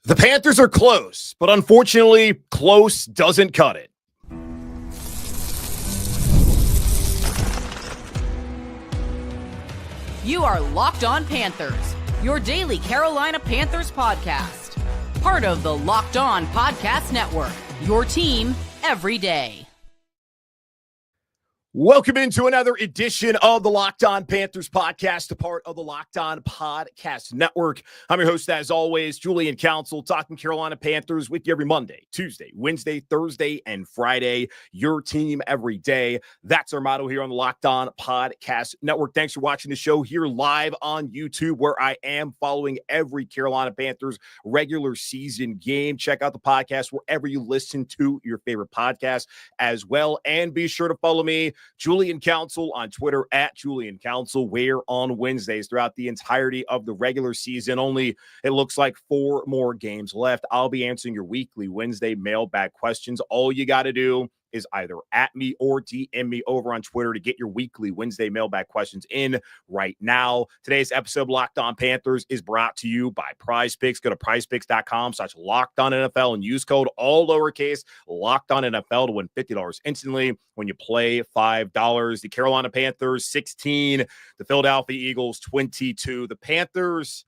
The Panthers are close, but unfortunately, close doesn't cut it. You are Locked On Panthers, your daily Carolina Panthers podcast. Part of the Locked On Podcast Network, your team every day. Welcome into another edition of the Locked On Panthers podcast, a part of the Locked On Podcast Network. I'm your host, as always, Julian Council, talking Carolina Panthers with you every Monday, Tuesday, Wednesday, Thursday, and Friday. Your team every day. That's our motto here on the Locked On Podcast Network. Thanks for watching the show here live on YouTube, where I am following every Carolina Panthers regular season game. Check out the podcast wherever you listen to your favorite podcast as well. And be sure to follow me, Julian Council, on Twitter at Julian Council, where on Wednesdays throughout the entirety of the regular season, only it looks like 4 more games left, I'll be answering your weekly Wednesday mailbag questions. All you got to do is either at me or DM me over on Twitter to get your weekly Wednesday mailbag questions in right now. Today's episode of Locked On Panthers is brought to you by Prize Picks. Go to prizepicks.com/LockedOnNFL and use code all lowercase LockedOnNFL to win $50 instantly when you play $5. The Carolina Panthers 16, the Philadelphia Eagles 22. The Panthers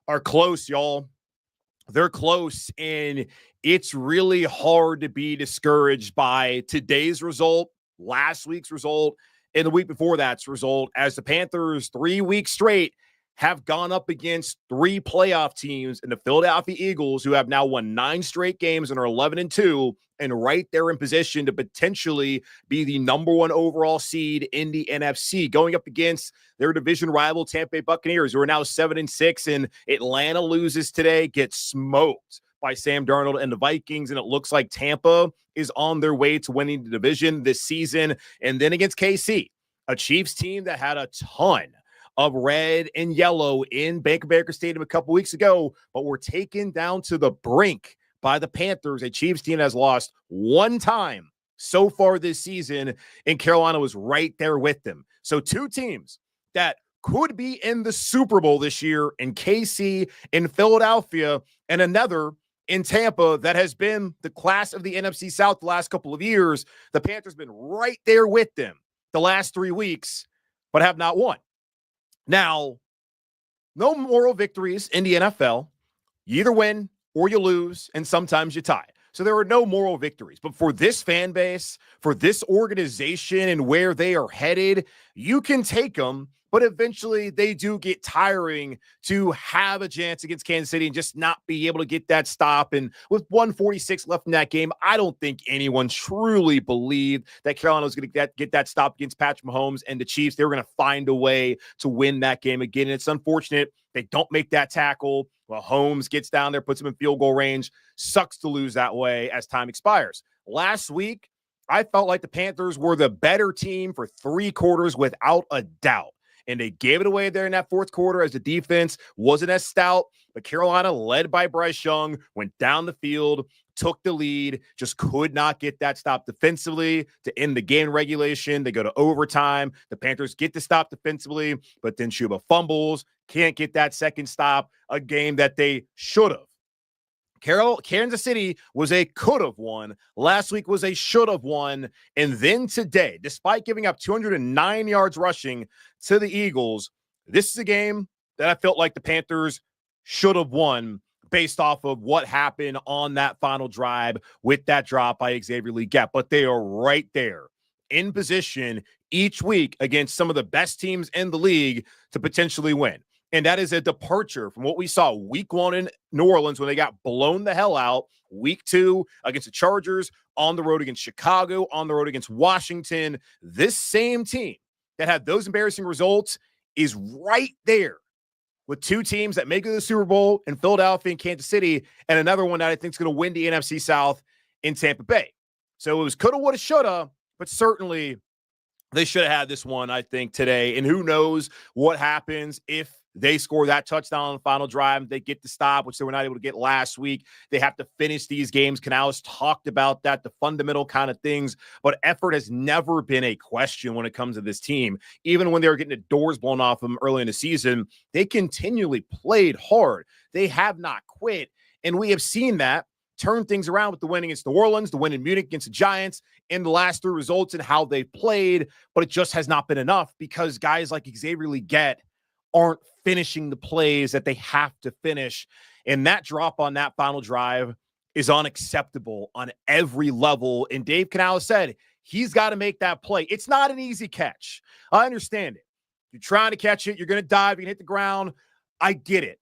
are close, y'all. They're close, and it's really hard to be discouraged by today's result, last week's result, and the week before that's result, as the Panthers 3 weeks straight have gone up against 3 playoff teams in the Philadelphia Eagles, who have now won 9 straight games and are 11-2, and right there in position to potentially be the number 1 overall seed in the NFC, going up against their division rival Tampa Bay Buccaneers, who are now 7-6, and Atlanta loses today, gets smoked by Sam Darnold and the Vikings, and it looks like Tampa is on their way to winning the division this season. And then against KC, a Chiefs team that had a ton of red and yellow in Bank of America Stadium a couple weeks ago, but were taken down to the brink by the Panthers. A Chiefs team has lost 1 time so far this season, and Carolina was right there with them. So 2 teams that could be in the Super Bowl this year, in KC, in Philadelphia, and another in Tampa that has been the class of the NFC South the last couple of years. The Panthers been right there with them the last 3 weeks, but have not won. Now, no moral victories in the NFL. You either win or you lose, and sometimes you tie. So there are no moral victories. But for this fan base, for this organization and where they are headed, you can take them, but eventually they do get tiring to have a chance against Kansas City and just not be able to get that stop. And with 1:46 left in that game, I don't think anyone truly believed that Carolina was going to get that stop against Patrick Mahomes and the Chiefs. They were going to find a way to win that game again. And it's unfortunate they don't make that tackle. Mahomes gets down there, puts him in field goal range. Sucks to lose that way as time expires. Last week, I felt like the Panthers were the better team for 3 quarters without a doubt. And they gave it away there in that 4th quarter as the defense wasn't as stout. But Carolina, led by Bryce Young, went down the field, took the lead, just could not get that stop defensively to end the game regulation. They go to overtime. The Panthers get the stop defensively, but then Chuba fumbles, can't get that second stop, a game that they should have. Kansas City was a could have won. Last week was a should have won. And then today, despite giving up 209 yards rushing to the Eagles, this is a game that I felt like the Panthers should have won based off of what happened on that final drive with that drop by Xavier Leggett. But they are right there in position each week against some of the best teams in the league to potentially win. And that is a departure from what we saw week 1 in New Orleans when they got blown the hell out. Week 2 against the Chargers, on the road against Chicago, on the road against Washington. This same team that had those embarrassing results is right there with 2 teams that make it to the Super Bowl in Philadelphia and Kansas City, and another one that I think is going to win the NFC South in Tampa Bay. So it was coulda, woulda, shoulda, but certainly they should have had this one, I think, today. And who knows what happens if they score that touchdown on the final drive. They get the stop, which they were not able to get last week. They have to finish these games. Canales talked about that, the fundamental kind of things. But effort has never been a question when it comes to this team. Even when they were getting the doors blown off them early in the season, they continually played hard. They have not quit. And we have seen that turn things around with the win against New Orleans, the win in Munich against the Giants, and the last 3 results and how they've played. But it just has not been enough because guys like Xavier Leggett aren't finishing the plays that they have to finish. And that drop on that final drive is unacceptable on every level. And Dave Canales said he's got to make that play. It's not an easy catch. I understand it. You're trying to catch it. You're going to dive. You can hit the ground. I get it.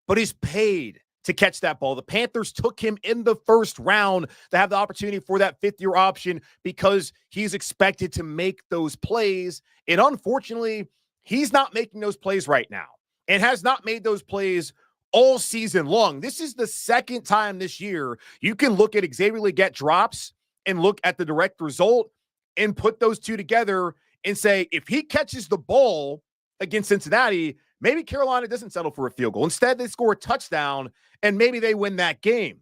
But he's paid to catch that ball. The Panthers took him in the first round to have the opportunity for that 5th-year option because he's expected to make those plays. And unfortunately, he's not making those plays right now and has not made those plays all season long. This is the second time this year you can look at Xavier Leggett drops and look at the direct result and put those two together and say, if he catches the ball against Cincinnati, maybe Carolina doesn't settle for a field goal. Instead, they score a touchdown and maybe they win that game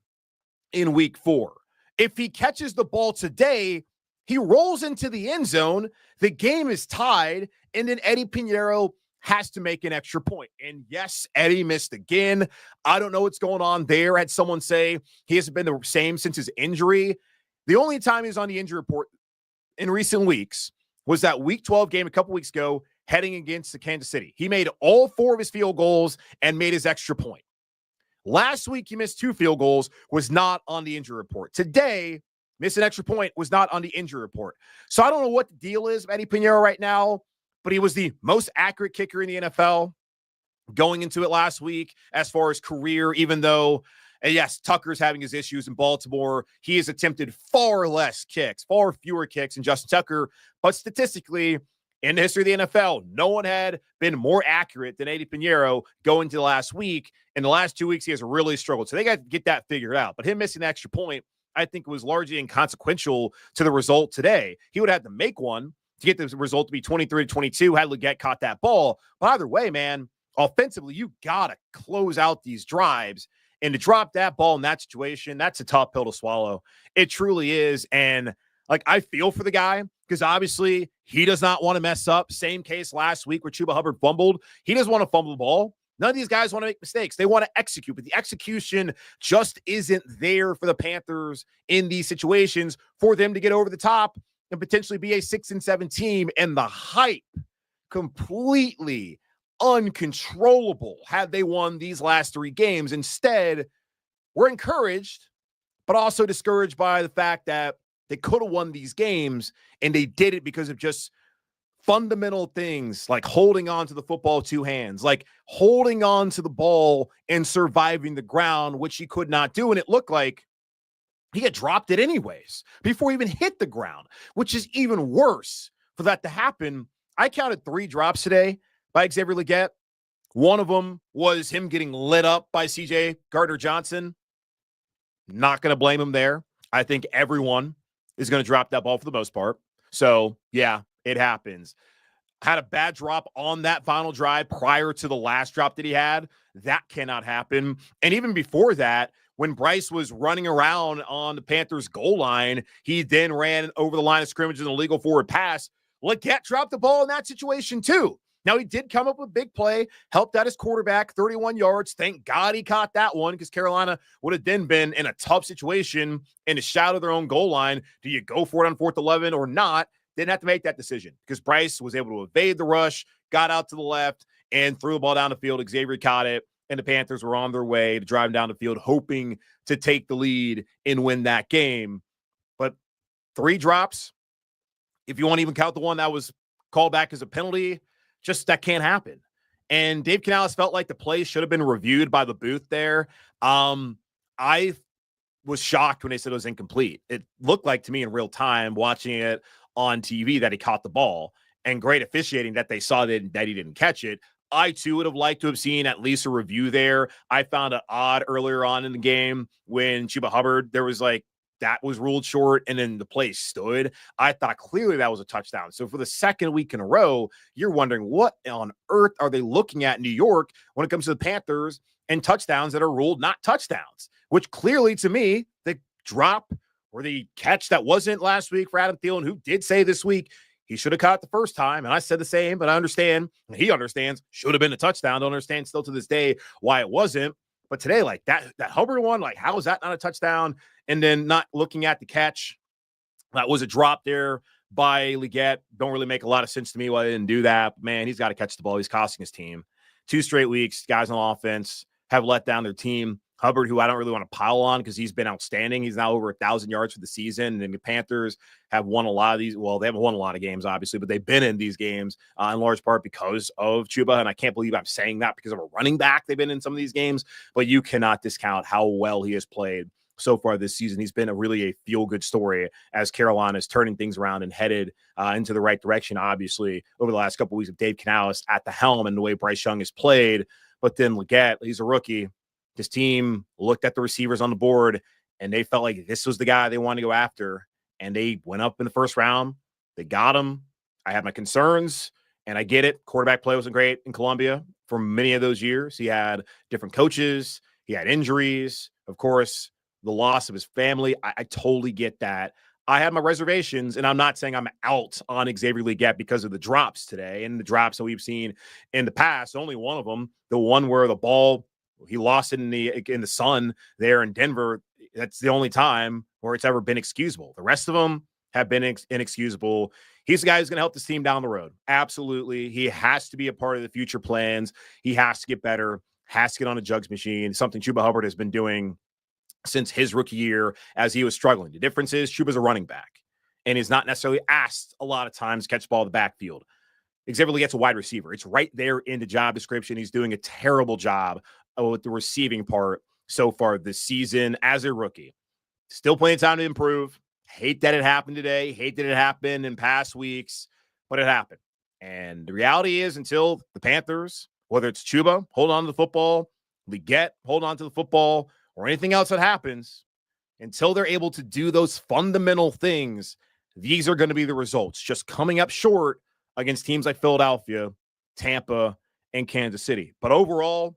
in week 4. If he catches the ball today, he rolls into the end zone, the game is tied, and then Eddie Pinheiro has to make an extra point. And yes, Eddie missed again. I don't know what's going on there. I had someone say he hasn't been the same since his injury. The only time he was on the injury report in recent weeks was that week 12 game a couple weeks ago heading against the Kansas City. He made all 4 of his field goals and made his extra point. Last week, he missed 2 field goals, was not on the injury report. Today, missed an extra point, was not on the injury report. So I don't know what the deal is with Eddie Pinheiro right now, but he was the most accurate kicker in the NFL going into it last week as far as career, even though, yes, Tucker's having his issues in Baltimore. He has attempted far less kicks, far fewer kicks than Justin Tucker. But statistically, in the history of the NFL, no one had been more accurate than Eddie Pinheiro going to the last week. In the last 2 weeks, he has really struggled. So they got to get that figured out. But him missing an extra point, I think, was largely inconsequential to the result today. He would have had to make one to get the result to be 23-22 had Leggett caught that ball. But either way, man, offensively, you got to close out these drives. And to drop that ball in that situation, that's a tough pill to swallow. It truly is. And, like, I feel for the guy because obviously he does not want to mess up. Same case last week where Chuba Hubbard fumbled. He doesn't want to fumble the ball. None of these guys want to make mistakes. They want to execute, but the execution just isn't there for the Panthers in these situations for them to get over the top and potentially be a 6-7 team. And the hype completely uncontrollable had they won these last 3 games. Instead, we're encouraged, but also discouraged by the fact that they could have won these games and they did it because of just fundamental things like holding on to the football with 2 hands, like holding on to the ball and surviving the ground, which he could not do. And it looked like he had dropped it anyways before he even hit the ground, which is even worse for that to happen. I counted 3 drops today by Xavier Leggett. One of them was him getting lit up by CJ Gardner-Johnson. Not going to blame him there. I think everyone is going to drop that ball for the most part. So, yeah, it happens. Had a bad drop on that final drive prior to the last drop that he had. That cannot happen. And even before that, when Bryce was running around on the Panthers goal line, he then ran over the line of scrimmage in an illegal forward pass. Leggett dropped the ball in that situation too. Now, he did come up with a big play, helped out his quarterback, 31 yards. Thank God he caught that one because Carolina would have then been in a tough situation in a shot of their own goal line. Do you go for it on 4th 11 or not? Didn't have to make that decision because Bryce was able to evade the rush, got out to the left, and threw the ball down the field. Xavier caught it, and the Panthers were on their way to drive down the field, hoping to take the lead and win that game. But 3 drops, if you want to even count the one that was called back as a penalty, just that can't happen. And Dave Canales felt like the play should have been reviewed by the booth there. I was shocked when they said it was incomplete. It looked like to me in real time watching it on TV that he caught the ball, and great officiating that they saw that he didn't catch it. I too would have liked to have seen at least a review there. I found it odd earlier on in the game when Chuba Hubbard, there was like, that was ruled short, and then the play stood. I thought clearly that was a touchdown. So for the second week in a row, you're wondering what on earth are they looking at in New York when it comes to the Panthers and touchdowns that are ruled not touchdowns, which clearly to me, the drop or the catch that wasn't last week for Adam Thielen, who did say this week he should have caught it the first time. And I said the same, but I understand. He understands should have been a touchdown. Don't understand still to this day why it wasn't. But today, like that Hubbard one, like how is that not a touchdown? And then not looking at the catch, that was a drop there by Leggett. Don't really make a lot of sense to me why they didn't do that. But man, he's got to catch the ball. He's costing his team. 2 straight weeks, guys on offense have let down their team. Hubbard, who I don't really want to pile on because he's been outstanding. He's now over 1,000 yards for the season. And the Panthers have won a lot of these. Well, they haven't won a lot of games, obviously, but they've been in these games in large part because of Chuba. And I can't believe I'm saying that because of a running back. They've been in some of these games, but you cannot discount how well he has played so far this season. He's been a feel-good story as Carolina is turning things around and headed into the right direction, obviously, over the last couple of weeks of Dave Canales at the helm and the way Bryce Young has played. But then Leggett, he's a rookie. His team looked at the receivers on the board, and they felt like this was the guy they wanted to go after, and they went up in the first round. They got him. I had my concerns, and I get it. Quarterback play wasn't great in Columbia for many of those years. He had different coaches. He had injuries. Of course, the loss of his family. I totally get that. I had my reservations, and I'm not saying I'm out on Xavier Leggett because of the drops today and the drops that we've seen in the past. Only one of them, the one where the ball, he lost it in the sun there in Denver. That's the only time where it's ever been excusable. The rest of them have been inexcusable. He's the guy who's going to help this team down the road. Absolutely. He has to be a part of the future plans. He has to get better, has to get on a jugs machine, something Chuba Hubbard has been doing since his rookie year as he was struggling. The difference is Chuba's a running back, and he's not necessarily asked a lot of times to catch the ball in the backfield. Xavier Leggett's a wide receiver. It's right there in the job description. He's doing a terrible job with the receiving part so far this season as a rookie. Still plenty of time to improve. Hate that it happened today. Hate that it happened in past weeks, but it happened. And the reality is until the Panthers, whether it's Chuba, hold on to the football, Leggett, hold on to the football, or anything else that happens, until they're able to do those fundamental things, these are going to be the results. Just coming up short against teams like Philadelphia, Tampa, and Kansas City. But overall,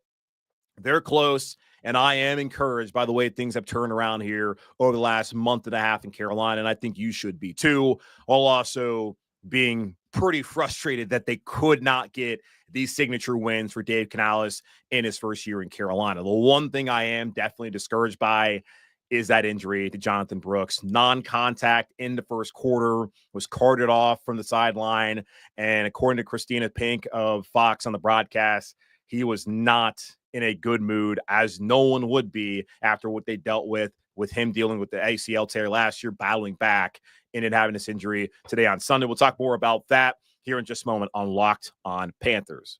they're close, and I am encouraged by the way things have turned around here over the last month and a half in Carolina, and I think you should be too, while also being pretty frustrated that they could not get these signature wins for Dave Canales in his first year in Carolina. The one thing I am definitely discouraged by is that injury to Jonathan Brooks. Non-contact in the first quarter, was carted off from the sideline, and according to Christina Pink of Fox on the broadcast, he was not in a good mood, as no one would be after what they dealt with him dealing with the ACL tear last year, battling back, and then having this injury today on Sunday. We'll talk more about that here in just a moment on Locked on Panthers.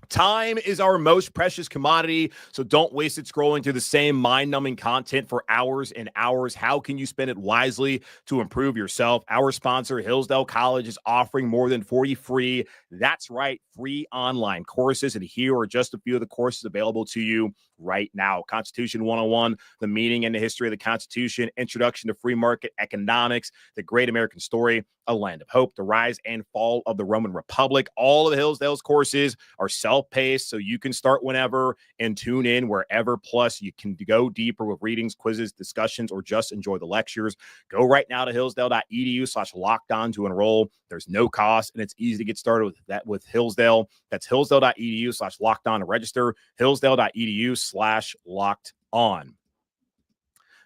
Time is our most precious commodity, so don't waste it scrolling through the same mind-numbing content for hours and hours. How can you spend it wisely to improve yourself? Our sponsor, Hillsdale College, is offering more than 40 free, that's right, free online courses, and here are just a few of the courses available to you right now. Constitution 101, the meaning and the history of the Constitution, Introduction to Free Market Economics, The Great American Story, A Land of Hope, The Rise and Fall of the Roman Republic. All of the Hillsdale's courses are self-paced, so you can start whenever and tune in wherever. Plus, you can go deeper with readings, quizzes, discussions, or just enjoy the lectures. Go right now to hillsdale.edu/lockedon to enroll. There's no cost, and it's easy to get started with that with Hillsdale. That's hillsdale.edu/lockedon to register. Hillsdale.edu/lockedon.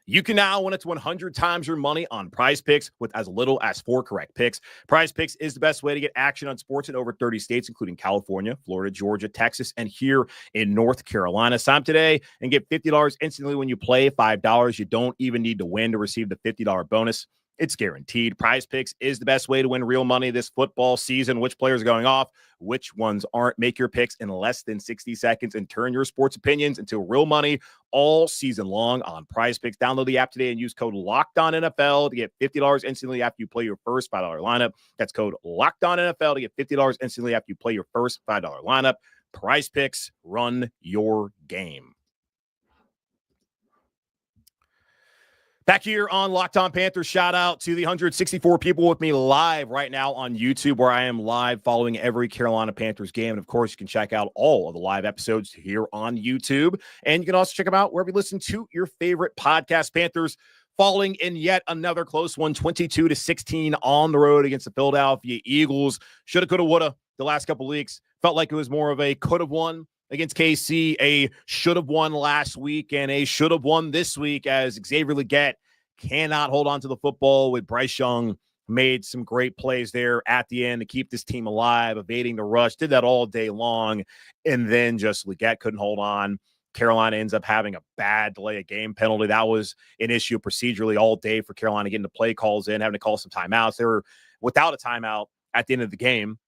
You can now win up to 100 times your money on Prize Picks with as little as 4 correct picks. Prize Picks is the best way to get action on sports in over 30 states, including California, Florida, Georgia, Texas, and here in North Carolina. Sign up today and get $50 instantly when you play $5. You don't even need to win to receive the $50 bonus. It's guaranteed. Prize Picks is the best way to win real money this football season. Which players are going off, which ones aren't. Make your picks in less than 60 seconds and turn your sports opinions into real money all season long on Prize Picks. Download the app today and use code LOCKEDONNFL to get $50 instantly after you play your first $5 lineup. That's code LOCKEDONNFL to get $50 instantly after you play your first $5 lineup. Prize Picks, run your game. Back here on Locked On Panthers, shout out to the 164 people with me live right now on YouTube, where I am live following every Carolina Panthers game. And of course, you can check out all of the live episodes here on YouTube. And you can also check them out wherever you listen to your favorite podcast. Panthers falling in yet another close one, 22-16 on the road against the Philadelphia Eagles. Shoulda, coulda, woulda. the last couple of weeks. Felt like it was more of a could have won against KC, a should have won last week, and a should have won this week as Xavier Leggett cannot hold on to the football with Bryce Young. Made some great plays there at the end to keep this team alive, evading the rush, did that all day long, and then just Leggett couldn't hold on. Carolina ends up having a bad delay of game penalty. That was an issue procedurally all day for Carolina, getting the play calls in, having to call some timeouts. They were without a timeout at the end of the game.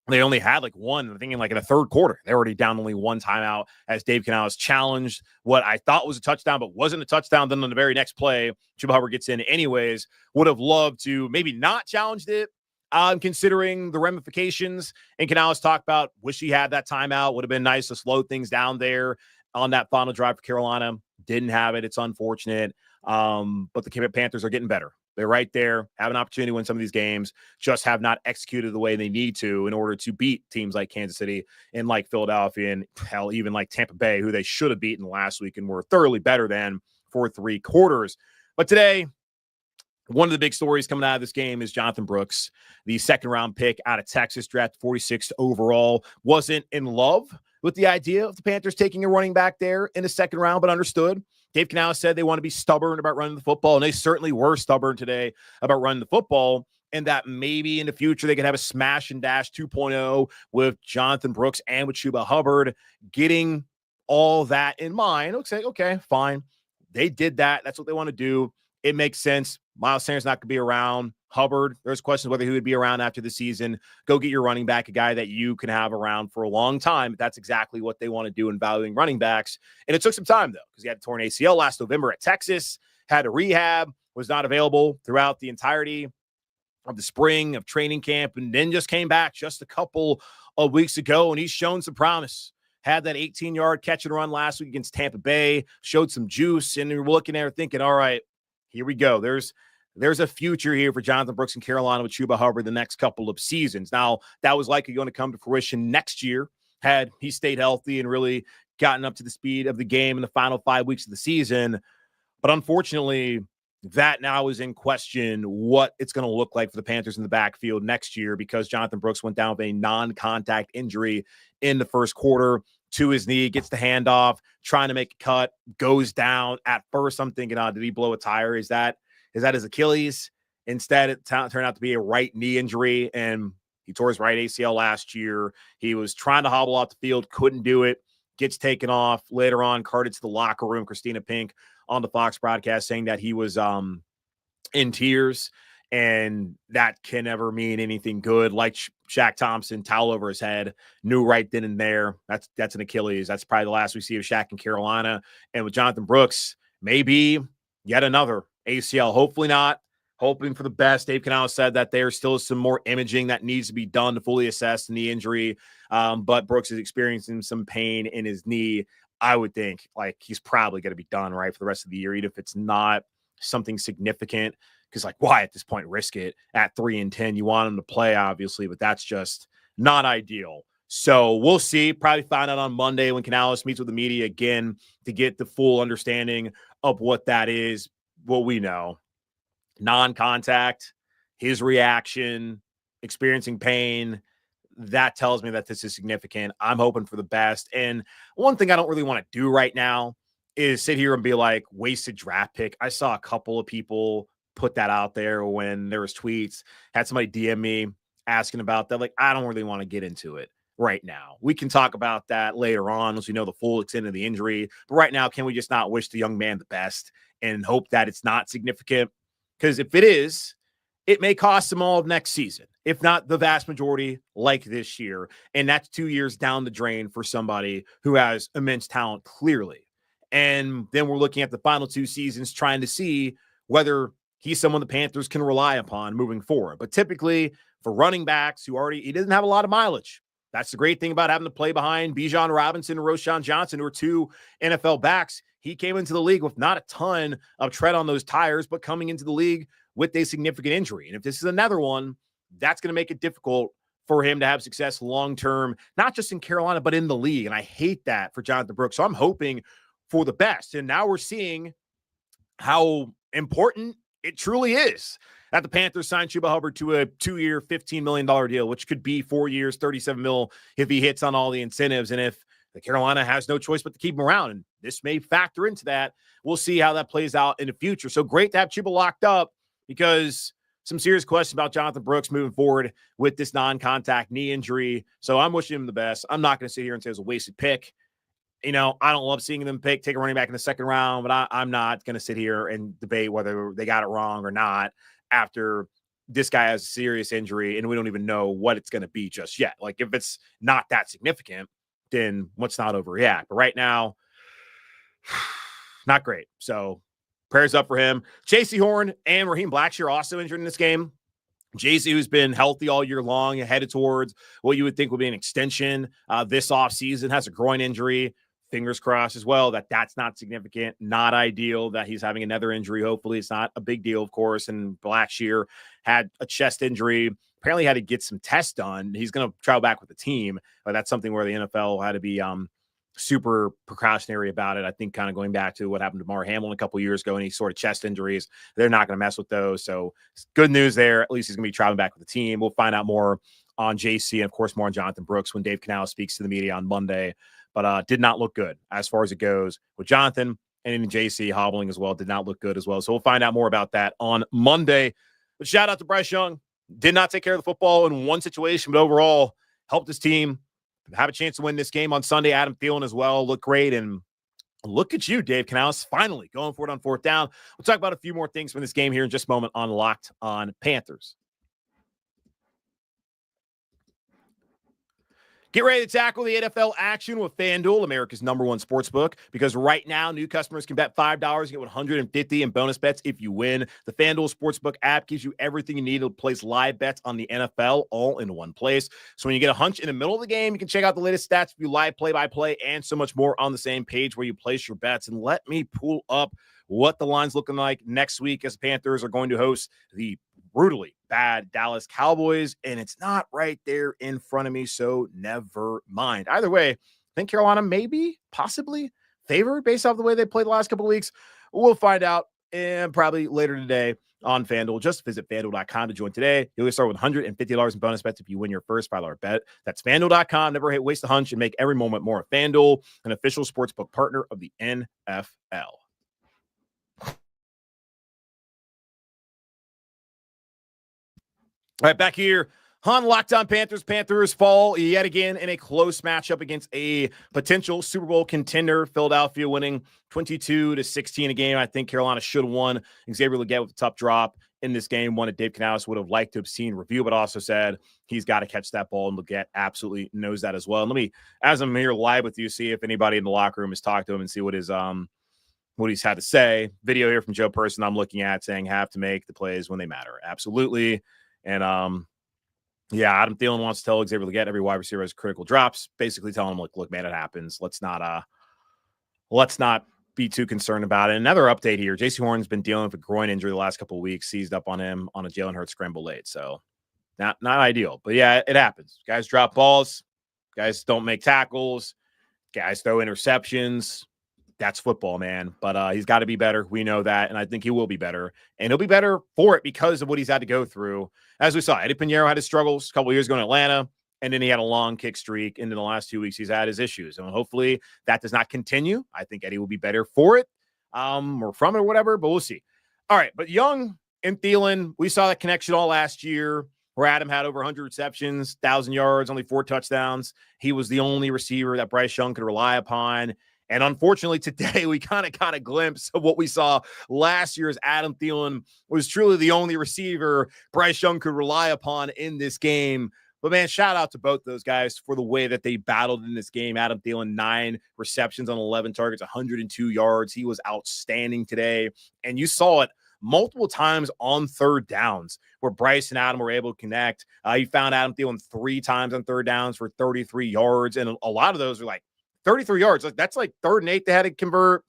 They only had like one, I think in the third quarter. They were already down only one timeout as Dave Canales challenged what I thought was a touchdown, but wasn't a touchdown. Then on the very next play, Chuba Hubbard gets in anyways. Would have loved to maybe not challenged it, considering the ramifications. And Canales talked about, wish he had that timeout. Would have been nice to slow things down there on that final drive for Carolina. Didn't have it. It's unfortunate. But the Panthers are getting better. They're right there, have an opportunity to win some of these games, just have not executed the way they need to in order to beat teams like Kansas City and like Philadelphia and hell, even like Tampa Bay, who they should have beaten last week and were thoroughly better than for 3 quarters. But today, one of the big stories coming out of this game is Jonathan Brooks, the second-round pick out of Texas, drafted 46th overall, wasn't in love with the idea of the Panthers taking a running back there in the second round, but understood. Dave Canales said they want to be stubborn about running the football, and they certainly were stubborn today about running the football, and that maybe in the future they could have a smash and dash 2.0 with Jonathan Brooks and with Chuba Hubbard. Getting all that in mind, okay, fine. They did that. That's what they want to do. It makes sense. Miles Sanders not going to be around. Hubbard, there's questions whether he would be around after the season. Go get your running back, a guy that you can have around for a long time. That's exactly what they want to do in valuing running backs. And it took some time, though, because he had a torn ACL last November at Texas, had a rehab, was not available throughout the entirety of the spring of training camp, and then just came back just a couple of weeks ago, and he's shown some promise. Had that 18-yard catch and run last week against Tampa Bay, showed some juice, and we're looking at it thinking, all right, here we go. There's a future here for Jonathan Brooks and Carolina with Chuba Hubbard the next couple of seasons. Now, that was likely going to come to fruition next year had he stayed healthy and really gotten up to the speed of the game in the final 5 weeks of the season. But unfortunately, that now is in question what it's going to look like for the Panthers in the backfield next year because Jonathan Brooks went down with a non-contact injury in the first quarter to his knee, gets the handoff, trying to make a cut, goes down. At first, I'm thinking, did he blow a tire? Is that his Achilles? Instead, it turned out to be a right knee injury, and he tore his right ACL last year. He was trying to hobble off the field, couldn't do it, gets taken off. Later on, carted to the locker room. Christina Pink on the Fox broadcast saying that he was in tears, and that can never mean anything good. Like Shaq Thompson, towel over his head, knew right then and there. That's an Achilles. That's probably the last we see of Shaq in Carolina. And with Jonathan Brooks, maybe yet another ACL. Hopefully not. Hoping for the best. Dave Canales said that there still is some more imaging that needs to be done to fully assess the knee injury. But Brooks is experiencing some pain in his knee. I would think like he's probably going to be done right for the rest of the year, even if it's not something significant. Because like, why at this point risk it at 3-10? You want him to play, obviously, but that's just not ideal. So we'll see. Probably find out on Monday when Canales meets with the media again to get the full understanding of what that is. What we know, non-contact, his reaction, experiencing pain, that tells me that this is significant. I'm hoping for the best. And one thing I don't really want to do right now is sit here and be like, wasted draft pick. I saw a couple of people put that out there when there was tweets, had somebody DM me asking about that. Like, I don't really want to get into it right now. We can talk about that later on once we know the full extent of the injury. But right now, can we just not wish the young man the best and hope that it's not significant? Because if it is, it may cost them all of next season, if not the vast majority like this year. And that's 2 years down the drain for somebody who has immense talent, clearly. And then we're looking at the final 2 seasons trying to see whether he's someone the Panthers can rely upon moving forward. But typically for running backs he doesn't have a lot of mileage. That's the great thing about having to play behind Bijan Robinson and Roschon Johnson, who are 2 NFL backs. He came into the league with not a ton of tread on those tires, but coming into the league with a significant injury. And if this is another one, that's going to make it difficult for him to have success long-term, not just in Carolina, but in the league. And I hate that for Jonathan Brooks. So I'm hoping for the best. And now we're seeing how important it truly is That the Panthers signed Chuba Hubbard to a 2-year, $15 million deal, which could be 4 years, $37 million if he hits on all the incentives. And if the Carolina has no choice but to keep him around, and this may factor into that, we'll see how that plays out in the future. So great to have Chuba locked up, because some serious questions about Jonathan Brooks moving forward with this non-contact knee injury. So I'm wishing him the best. I'm not going to sit here and say it was a wasted pick. I don't love seeing them take a running back in the second round, but I'm not going to sit here and debate whether they got it wrong or not after this guy has a serious injury and we don't even know what it's going to be just yet. Like, if it's not that significant, then let's not overreact. But right now, not great. So prayers up for him. J.C. Horn and Raheem Blackshear also injured in this game. J.C., who's been healthy all year long, headed towards what you would think would be an extension this offseason, has a groin injury. Fingers crossed as well that that's not significant, not ideal that he's having another injury. Hopefully it's not a big deal, of course. And Blackshear had a chest injury, apparently had to get some tests done. He's going to travel back with the team, but that's something where the NFL had to be super precautionary about it. I think kind of going back to what happened to Mar Hamlin a couple years ago, any sort of chest injuries, they're not going to mess with those. So good news there. At least he's going to be traveling back with the team. We'll find out more on JC and, of course, more on Jonathan Brooks when Dave Canales speaks to the media on Monday. But did not look good as far as it goes with Jonathan, and even JC hobbling as well. Did not look good as well. So we'll find out more about that on Monday. But shout out to Bryce Young. Did not take care of the football in one situation, but overall helped his team have a chance to win this game on Sunday. Adam Thielen as well looked great. And look at you, Dave Canales, finally going for it on fourth down. We'll talk about a few more things from this game here in just a moment on Locked on Panthers. Get ready to tackle the NFL action with FanDuel, America's #1 sportsbook, because right now new customers can bet $5 and get $150 in bonus bets if you win. The FanDuel Sportsbook app gives you everything you need to place live bets on the NFL all in one place. So when you get a hunch in the middle of the game, you can check out the latest stats, view live play-by-play, and so much more on the same page where you place your bets. And let me pull up what the line's looking like next week, as the Panthers are going to host the brutally bad Dallas Cowboys, and it's not right there in front of me, so never mind. Either way, I think Carolina may be possibly favored based off the way they played the last couple of weeks. We'll find out, and probably later today on FanDuel. Just visit FanDuel.com to join today. You'll start with $150 in bonus bets if you win your first $5 bet. That's FanDuel.com. Never waste a hunch and make every moment more. FanDuel, an official sportsbook partner of the NFL. All right, back here on Locked on Panthers. Panthers fall yet again in a close matchup against a potential Super Bowl contender. Philadelphia winning 22-16 a game. I think Carolina should have won. Xavier Leggett with a tough drop in this game, one that Dave Canales would have liked to have seen review, but also said he's got to catch that ball, and Leggett absolutely knows that as well. And let me, as I'm here live with you, see if anybody in the locker room has talked to him and see what his what he's had to say. Video here from Joe Person I'm looking at saying have to make the plays when they matter. Absolutely. And, Adam Thielen wants to tell Xavier Leggett every wide receiver has critical drops, basically telling him, look, man, it happens. Let's not be too concerned about it. Another update here. J.C. Horn's been dealing with a groin injury the last couple of weeks, seized up on him on a Jalen Hurts scramble late. So not ideal, but yeah, it happens. Guys drop balls. Guys don't make tackles. Guys throw interceptions. That's football, man. But he's got to be better. We know that, and I think he will be better. And he'll be better for it because of what he's had to go through. As we saw, Eddie Pinheiro had his struggles a couple of years ago in Atlanta, and then he had a long kick streak. And in the last 2 weeks, he's had his issues. And hopefully that does not continue. I think Eddie will be better for it or from it or whatever, but we'll see. All right, but Young and Thielen, we saw that connection all last year where Adam had over 100 receptions, 1,000 yards, only 4 touchdowns. He was the only receiver that Bryce Young could rely upon. And unfortunately, today we kind of got a glimpse of what we saw last year as Adam Thielen was truly the only receiver Bryce Young could rely upon in this game. But, man, shout out to both those guys for the way that they battled in this game. Adam Thielen, 9 receptions on 11 targets, 102 yards. He was outstanding today. And you saw it multiple times on third downs where Bryce and Adam were able to connect. He found Adam Thielen 3 times on third downs for 33 yards. And a lot of those were like 33 yards. Like that's like 3rd and 8 they had to convert. It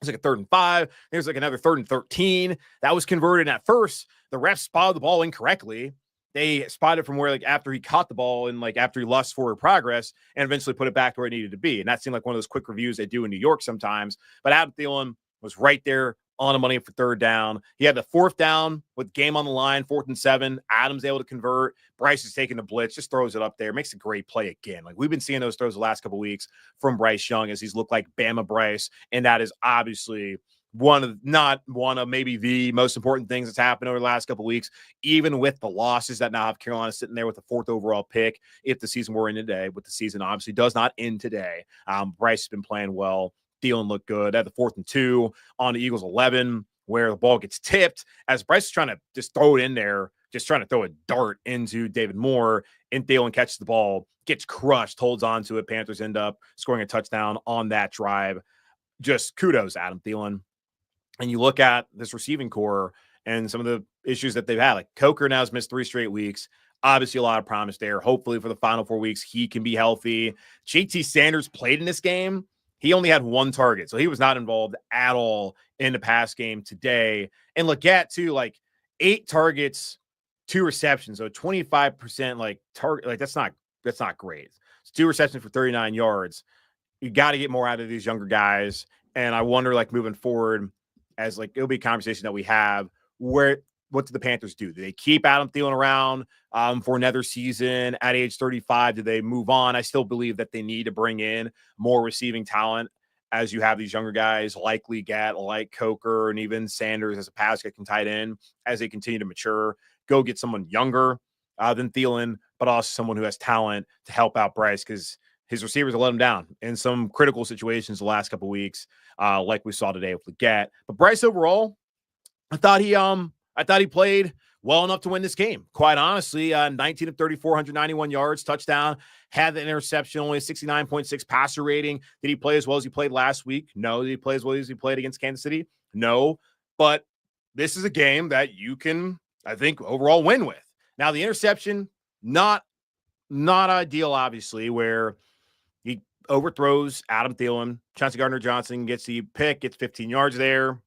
was like a 3rd and 5. There's like another 3rd and 13 that was converted. At first, the refs spotted the ball incorrectly. They spotted from where, like, after he caught the ball and like after he lost forward progress and eventually put it back to where it needed to be. And that seemed like one of those quick reviews they do in New York sometimes. But Adam Thielen was right there on the money for third down. He had the fourth down with game on the line, 4th and 7. Adams able to convert. Bryce is taking the blitz, just throws it up there, makes a great play again. Like, we've been seeing those throws the last couple of weeks from Bryce Young as he's looked like Bama Bryce, and that is obviously not one of maybe the most important things that's happened over the last couple of weeks, even with the losses that now have Carolina sitting there with the 4th overall pick. If the season were in today, but the season obviously does not end today. Bryce has been playing well. Thielen looked good at the 4th and 2 on the Eagles 11, where the ball gets tipped as Bryce is trying to just throw it in there, just trying to throw a dart into David Moore, and Thielen catches the ball, gets crushed, holds on to it. Panthers end up scoring a touchdown on that drive. Just kudos, Adam Thielen. And you look at this receiving core and some of the issues that they've had. Like, Coker now has missed 3 straight weeks. Obviously, a lot of promise there. Hopefully, for the final 4 weeks, he can be healthy. JT Sanders played in this game. He only had 1 target, so he was not involved at all in the pass game today. And Leggett, too, like 8 targets, 2 receptions, so 25% like target. Like, that's not great. It's 2 receptions for 39 yards. You got to get more out of these younger guys. And I wonder, like, moving forward, as like it'll be a conversation that we have, what do the Panthers do? Do they keep Adam Thielen around for another season at age 35? Do they move on? I still believe that they need to bring in more receiving talent as you have these younger guys like Leggett, like Coker, and even Sanders as a pass catching tight end as they continue to mature. Go get someone younger than Thielen, but also someone who has talent to help out Bryce, because his receivers have let him down in some critical situations the last couple of weeks, like we saw today with Leggett. But Bryce overall, I thought he played well enough to win this game. Quite honestly, 19 of 34, 191 yards, touchdown, had the interception, only a 69.6 passer rating. Did he play as well as he played last week? No. Did he play as well as he played against Kansas City? No. But this is a game that you can, I think, overall win with. Now, the interception, not ideal, obviously, where he overthrows Adam Thielen. Chauncey Gardner-Johnson gets the pick, gets 15 yards there,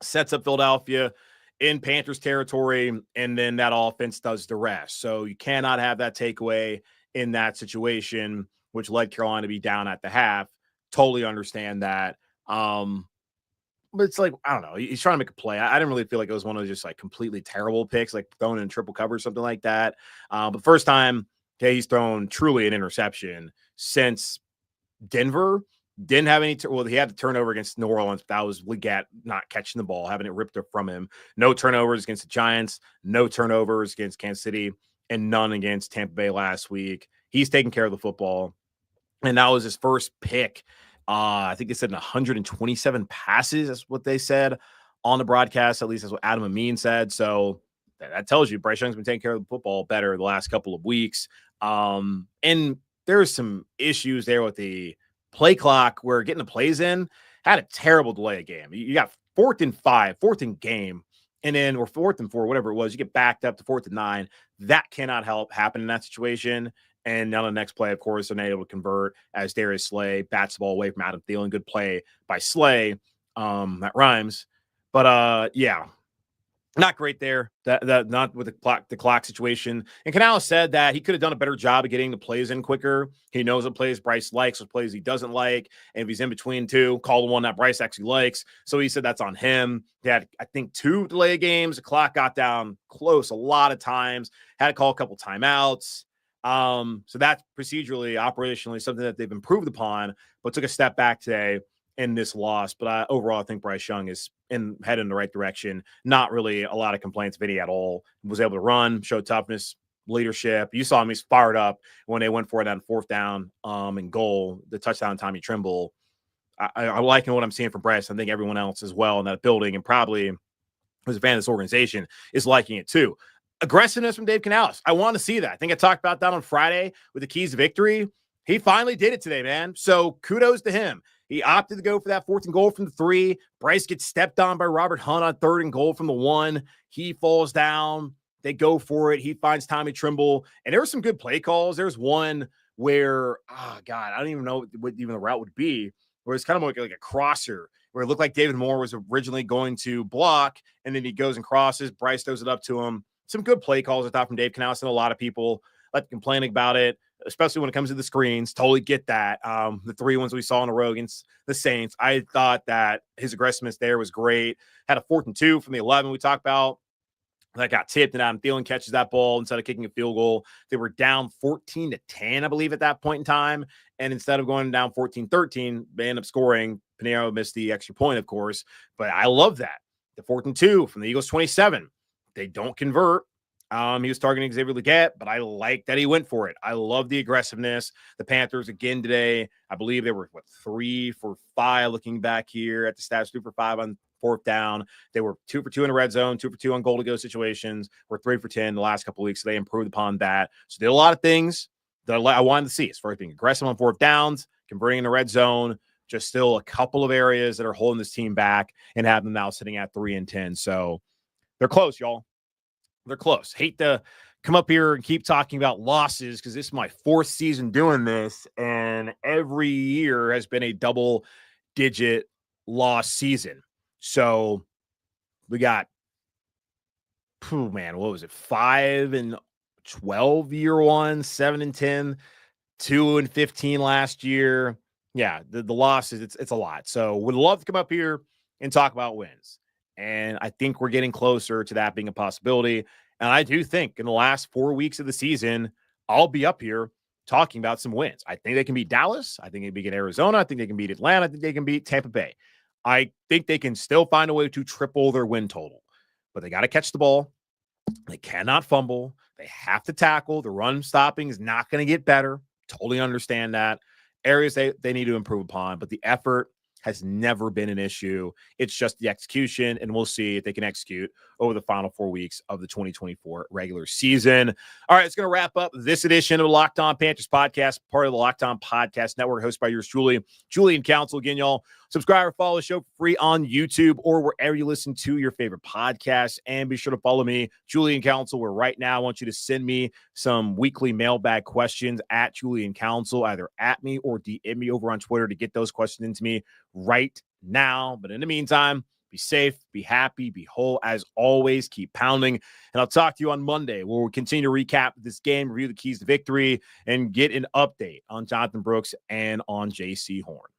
sets up Philadelphia in Panthers territory, and then that offense does the rest. So you cannot have that takeaway in that situation, which led Carolina to be down at the half. Totally understand that. But it's like, I don't know. He's trying to make a play. I didn't really feel like it was one of those just like completely terrible picks, like throwing in triple cover or something like that. But first time, okay, he's thrown truly an interception since Denver. Didn't have any, he had the turnover against New Orleans, but that was Leggett not catching the ball, having it ripped from him. No turnovers against the Giants, no turnovers against Kansas City, and none against Tampa Bay last week. He's taking care of the football, and that was his first pick. I think they said 127 passes. That's what they said on the broadcast. At least that's what Adam Amin said. So that tells you Bryce Young's been taking care of the football better the last couple of weeks. And there's some issues there with the play clock where getting the plays in had a terrible delay of game. You got 4th and 5, 4th and game, and then, or 4th and 4, whatever it was, you get backed up to 4th and 9. That cannot happen in that situation. And on the next play, of course, they're not able to convert as Darius Slay bats the ball away from Adam Thielen. Good play by Slay. That rhymes. But yeah, not great there. That not with the clock situation. And Canales said that he could have done a better job of getting the plays in quicker. He knows what plays Bryce likes, what plays he doesn't like. And if he's in between two, call the one that Bryce actually likes. So he said that's on him. He had, I think, 2 delay games. The clock got down close a lot of times. Had to call a couple timeouts. So that's procedurally, operationally something that they've improved upon, but took a step back today in this loss. But overall, I think Bryce Young is headed in the right direction. Not really a lot of complaints of any at all. Was able to run, show toughness, leadership. You saw him, he's fired up when they went for it on 4th down and goal, the touchdown, Tommy Trimble. I liking what I'm seeing from Bryce. I think everyone else as well in that building, and probably who's a fan of this organization, is liking it too. Aggressiveness from Dave Canales. I want to see that. I think I talked about that on Friday with the keys to victory. He finally did it today, man. So kudos to him. He opted to go for that 4th and goal from the 3. Bryce gets stepped on by Robert Hunt on 3rd and goal from the 1. He falls down. They go for it. He finds Tommy Trimble. And there were some good play calls. There's one where, I don't even know what even the route would be, where it's kind of like a crosser, where it looked like David Moore was originally going to block, and then he goes and crosses. Bryce throws it up to him. Some good play calls, I thought, from Dave Canales, and a lot of people like complaining about it. especially when it comes to the screens. Totally get that. The 3 ones we saw in a row against the Saints, I thought that his aggressiveness there was great. Had a 4th and 2 from the 11 we talked about. That got tipped, and Adam Thielen catches that ball instead of kicking a field goal. They were down 14-10, I believe, at that point in time. And instead of going down 14-13, they end up scoring. Pinheiro missed the extra point, of course. But I love that. The 4th and 2 from the Eagles 27. They don't convert. He was targeting Xavier Leggett, but I like that he went for it. I love the aggressiveness. The Panthers, again, today, I believe they were, 3 for 5 looking back here at the stats, 2 for 5 on 4th down. They were 2 for 2 in the red zone, 2 for 2 on goal to go situations, were 3 for 10 the last couple of weeks. So they improved upon that. So they did a lot of things that I wanted to see as far as being aggressive on 4th downs, converting in the red zone, just still a couple of areas that are holding this team back and have them now sitting at 3-10. So they're close, y'all. They're close. Hate to come up here and keep talking about losses because this is my 4th season doing this, and every year has been a double-digit loss season. So we got, what was it? 5-12 year one, 7-10, 2-15 last year. Yeah, the losses, it's a lot. So would love to come up here and talk about wins. And I think we're getting closer to that being a possibility. And I do think in the last 4 weeks of the season, I'll be up here talking about some wins. I think they can beat Dallas. I think they can beat Arizona. I think they can beat Atlanta. I think they can beat Tampa Bay. I think they can still find a way to triple their win total. But they got to catch the ball. They cannot fumble. They have to tackle. The run stopping is not going to get better. Totally understand that. Areas they need to improve upon. But the effort has never been an issue. It's just the execution, and we'll see if they can execute over the final 4 weeks of the 2024 regular season. All right, it's going to wrap up this edition of the Locked On Panthers podcast, part of the Locked On Podcast Network, hosted by yours truly, Julian Council. Again, y'all, subscribe or follow the show for free on YouTube or wherever you listen to your favorite podcasts. And be sure to follow me, Julian Council, where right now I want you to send me some weekly mailbag questions at Julian Council, either at me or DM me over on Twitter to get those questions into me right now. But in the meantime, be safe, be happy, be whole. As always, keep pounding. And I'll talk to you on Monday, where we'll continue to recap this game, review the keys to victory, and get an update on Jonathan Brooks and on J.C. Horn.